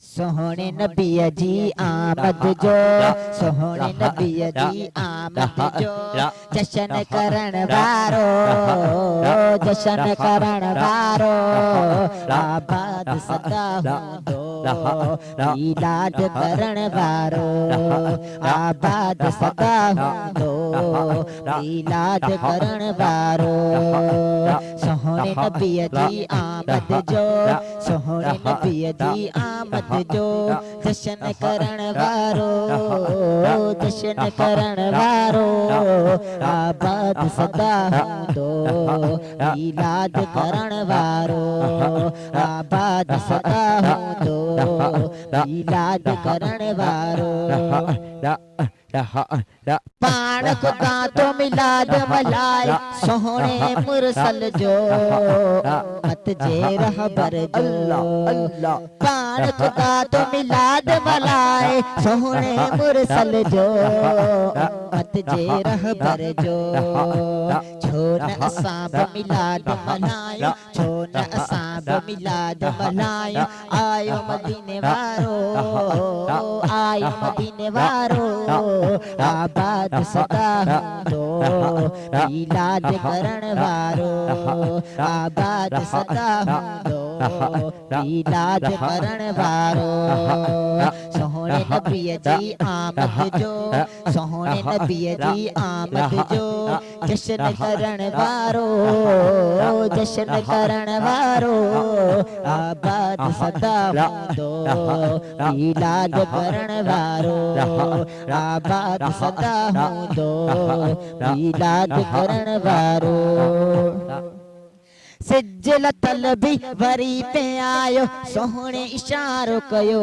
सोहणे नबीअ जी आमद जो, सोहणे नबीअ जी आमद जो जशन करण वारो, जशन करण वारो आबाद सदा हूंदो, ईलाद करण वारो आबाद सदा हूंदो, ईलाद करण वारो। सोहणे नबीअ जी आमद जो, सोहणे नबीअ जी आमद जो जशन करण वारो, जशन करण वारो आबाद सदा हूंदो, ईलाद करण वारो आबाद सदा हूंदो, ईलाद करण वारो। पाण खुदा तो मिलाद मलाए सोहणे मुरसल जो, मत जे रहबर जो। पाण खुदा तो मिलाद मलाए सोहणे मुरसल जो, मत जे रहबर जो। छो न असां बि मिलाद मल्हायूं, छो न असां बि मिलाद मल्हायूं। आयो मदीने वारो, आयो मदीने वारो आबाद सदा हूंदो, ईलाद करण वारो आबाद सदा हूंदो, ईलाद करण वारो। सोहणे नबीअ जी आमद जो, सोहणे नबीअ जी आमद जो जशन करण वारो, जशन करण वारो आबाद सदा हूंदो, ईलाद करण वारो आबाद सदा हूंदो, ईलाद करण वारो। सिजल तलबी वरी पे आयो सोहणे इशारो कयो,